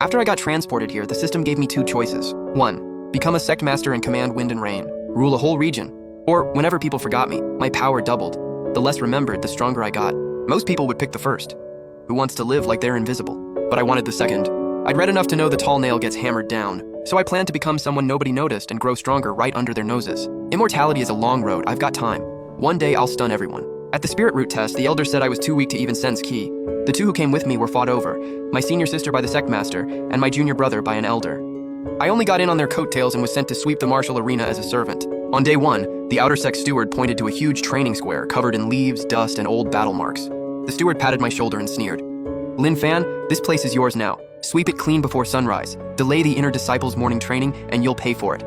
After I got transported here, the system gave me two choices. 1. Become a sect master and command wind and rain, rule a whole region. Or, whenever people forgot me, my power doubled. The less remembered, the stronger I got. Most people would pick the first. Who wants to live like they're invisible? But I wanted the second. I'd read enough to know the tall nail gets hammered down, so I planned to become someone nobody noticed and grow stronger right under their noses. Immortality is a long road, I've got time. One day I'll stun everyone. At the spirit root test, the elder said I was too weak to even sense ki. The two who came with me were fought over, my senior sister by the sect master, and my junior brother by an elder. I only got in on their coattails and was sent to sweep the martial arena as a servant. On day 1, the outer sect steward pointed to a huge training square covered in leaves, dust, and old battle marks. The steward patted my shoulder and sneered. Lin Fan, this place is yours now. Sweep it clean before sunrise. Delay the inner disciples' morning training, and you'll pay for it.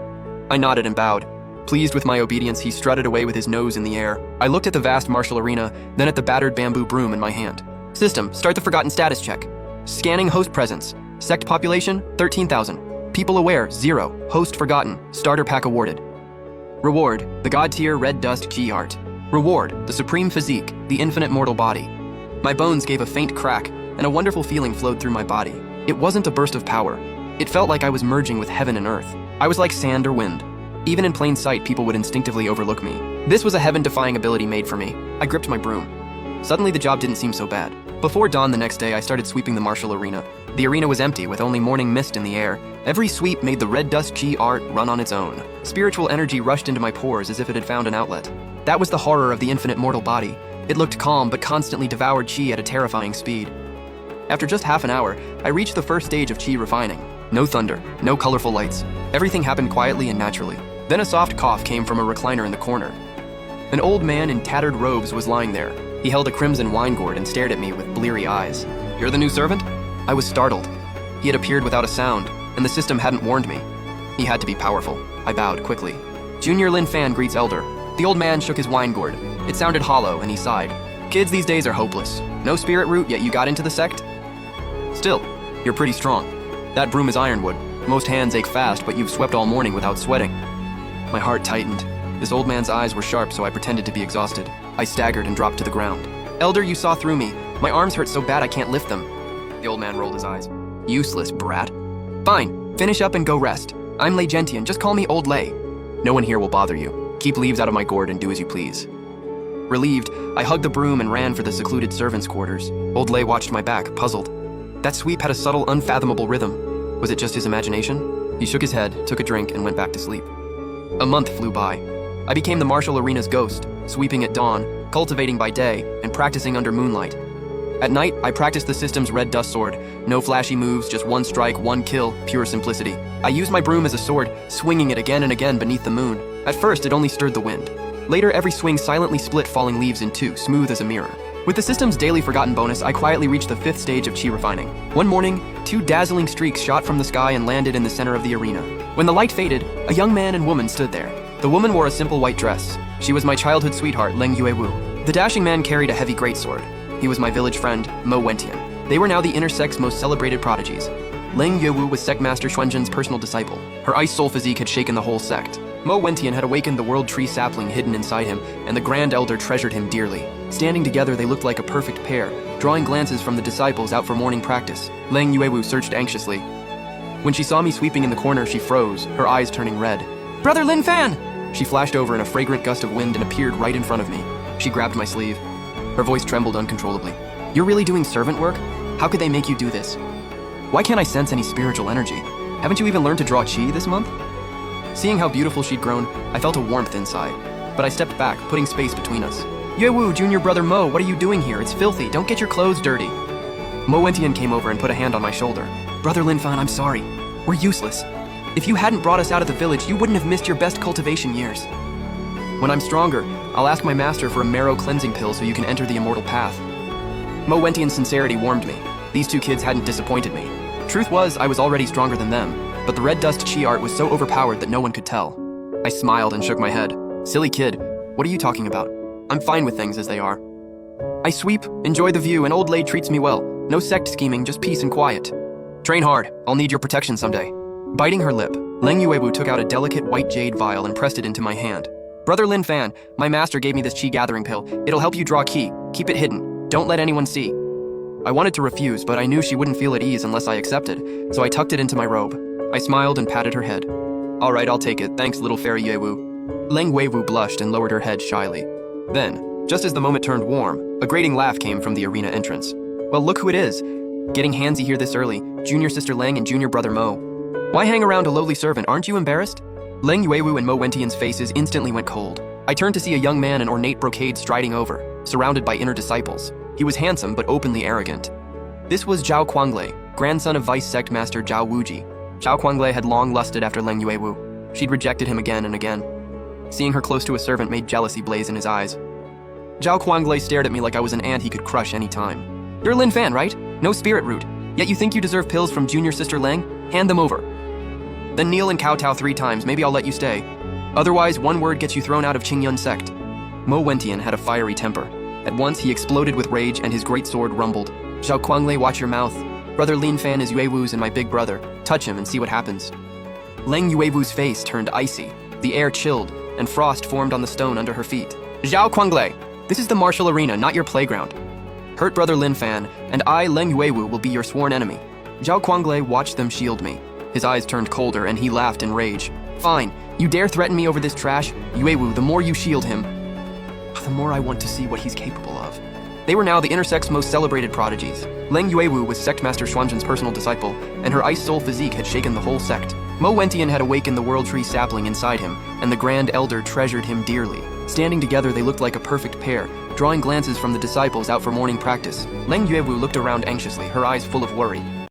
I nodded and bowed. Pleased with my obedience, he strutted away with his nose in the air. I looked at the vast martial arena, then at the battered bamboo broom in my hand. System, start the forgotten status check. Scanning host presence. Sect population, 13,000. People aware, 0. Host forgotten. Starter pack awarded. Reward, the god tier red dust key art. Reward, the supreme physique, the infinite mortal body. My bones gave a faint crack, and a wonderful feeling flowed through my body. It wasn't a burst of power. It felt like I was merging with heaven and earth. I was like sand or wind. Even in plain sight, people would instinctively overlook me. This was a heaven-defying ability made for me. I gripped my broom. Suddenly, the job didn't seem so bad. Before dawn the next day, I started sweeping the martial arena. The arena was empty, with only morning mist in the air. Every sweep made the red dust chi art run on its own. Spiritual energy rushed into my pores as if it had found an outlet. That was the horror of the infinite mortal body. It looked calm, but constantly devoured chi at a terrifying speed. After just half an hour, I reached the first stage of chi refining. No thunder, no colorful lights. Everything happened quietly and naturally. Then a soft cough came from a recliner in the corner. An old man in tattered robes was lying there. He held a crimson wine gourd and stared at me with bleary eyes. You're the new servant? I was startled. He had appeared without a sound, and the system hadn't warned me. He had to be powerful. I bowed quickly. Junior Lin Fan greets elder. The old man shook his wine gourd. It sounded hollow, and he sighed. Kids these days are hopeless. No spirit root, yet you got into the sect? Still, you're pretty strong. That broom is ironwood. Most hands ache fast, but you've swept all morning without sweating. My heart tightened. This old man's eyes were sharp, so I pretended to be exhausted. I staggered and dropped to the ground. Elder, you saw through me. My arms hurt so bad I can't lift them. The old man rolled his eyes. Useless, brat. Fine, finish up and go rest. I'm Lei Gentian, just call me Old Lei. No one here will bother you. Keep leaves out of my gourd and do as you please. Relieved, I hugged the broom and ran for the secluded servants' quarters. Old Lei watched my back, puzzled. That sweep had a subtle, unfathomable rhythm. Was it just his imagination? He shook his head, took a drink, and went back to sleep. A month flew by. I became the martial arena's ghost, sweeping at dawn, cultivating by day, and practicing under moonlight. At night, I practiced the system's red dust sword. No flashy moves, just one strike, one kill, pure simplicity. I used my broom as a sword, swinging it again and again beneath the moon. At first, it only stirred the wind. Later, every swing silently split falling leaves in two, smooth as a mirror. With the system's daily forgotten bonus, I quietly reached the 5th stage of chi refining. One morning, 2 dazzling streaks shot from the sky and landed in the center of the arena. When the light faded, a young man and woman stood there. The woman wore a simple white dress. She was my childhood sweetheart, Leng Yuewu. The dashing man carried a heavy greatsword. He was my village friend, Mo Wentian. They were now the inner sect's most celebrated prodigies. Leng Yuewu was Sect Master Xuanzhen's personal disciple. Her ice soul physique had shaken the whole sect. Mo Wentian had awakened the world tree sapling hidden inside him, and the Grand Elder treasured him dearly. Standing together, they looked like a perfect pair, drawing glances from the disciples out for morning practice. Leng Yuewu searched anxiously. When she saw me sweeping in the corner, she froze, her eyes turning red. Brother Lin Fan! She flashed over in a fragrant gust of wind and appeared right in front of me. She grabbed my sleeve. Her voice trembled uncontrollably. You're really doing servant work? How could they make you do this? Why can't I sense any spiritual energy? Haven't you even learned to draw chi this month? Seeing how beautiful she'd grown, I felt a warmth inside. But I stepped back, putting space between us. Yuewu, junior brother Mo, what are you doing here? It's filthy. Don't get your clothes dirty. Mo Wentian came over and put a hand on my shoulder. Brother Lin Fan, I'm sorry. We're useless. If you hadn't brought us out of the village, you wouldn't have missed your best cultivation years. When I'm stronger, I'll ask my master for a marrow cleansing pill so you can enter the immortal path. Mo Wentian's sincerity warmed me. These 2 kids hadn't disappointed me. Truth was, I was already stronger than them, but the red dust chi art was so overpowered that no one could tell. I smiled and shook my head. Silly kid, what are you talking about? I'm fine with things as they are. I sweep, enjoy the view, and Old Lei treats me well. No sect scheming, just peace and quiet. Train hard, I'll need your protection someday. Biting her lip, Leng Yuewu took out a delicate white jade vial and pressed it into my hand. Brother Lin Fan, my master gave me this chi gathering pill. It'll help you draw ki. Keep it hidden. Don't let anyone see. I wanted to refuse, but I knew she wouldn't feel at ease unless I accepted, so I tucked it into my robe. I smiled and patted her head. All right, I'll take it. Thanks, little fairy Yewu. Leng Weiwu blushed and lowered her head shyly. Then, just as the moment turned warm, a grating laugh came from the arena entrance. Well, look who it is. Getting handsy here this early, junior sister Leng and junior brother Mo. Why hang around a lowly servant? Aren't you embarrassed? Leng Yuewu and Mo Wentian's faces instantly went cold. I turned to see a young man in ornate brocade striding over, surrounded by inner disciples. He was handsome but openly arrogant. This was Zhao Kuanglei, grandson of Vice Sect Master Zhao Wuji. Zhao Kuanglei had long lusted after Leng Yuewu. She'd rejected him again and again. Seeing her close to a servant made jealousy blaze in his eyes. Zhao Kuanglei stared at me like I was an ant he could crush any time. You're Lin Fan, right? No spirit root. Yet you think you deserve pills from junior sister Leng? Hand them over. Then kneel and kowtow 3 times, maybe I'll let you stay. Otherwise, one word gets you thrown out of Qingyun sect. Mo Wentian had a fiery temper. At once, he exploded with rage and his great sword rumbled. Zhao Kuanglei, watch your mouth. Brother Lin Fan is Yuewu's and my big brother. Touch him and see what happens. Leng Yuewu's face turned icy. The air chilled, and frost formed on the stone under her feet. Zhao Kuanglei, this is the martial arena, not your playground. Hurt brother Lin Fan, and I, Leng Yuewu, will be your sworn enemy. Zhao Kuanglei watched them shield me. His eyes turned colder, and he laughed in rage. Fine, you dare threaten me over this trash? Yuewu, the more you shield him, the more I want to see what he's capable of. They were now the inner sect's most celebrated prodigies. Leng Yuewu was Sect Master Xuanzhen's personal disciple, and her ice soul physique had shaken the whole sect. Mo Wentian had awakened the World Tree sapling inside him, and the Grand Elder treasured him dearly. Standing together, they looked like a perfect pair, drawing glances from the disciples out for morning practice. Leng Yuewu looked around anxiously, her eyes full of worry.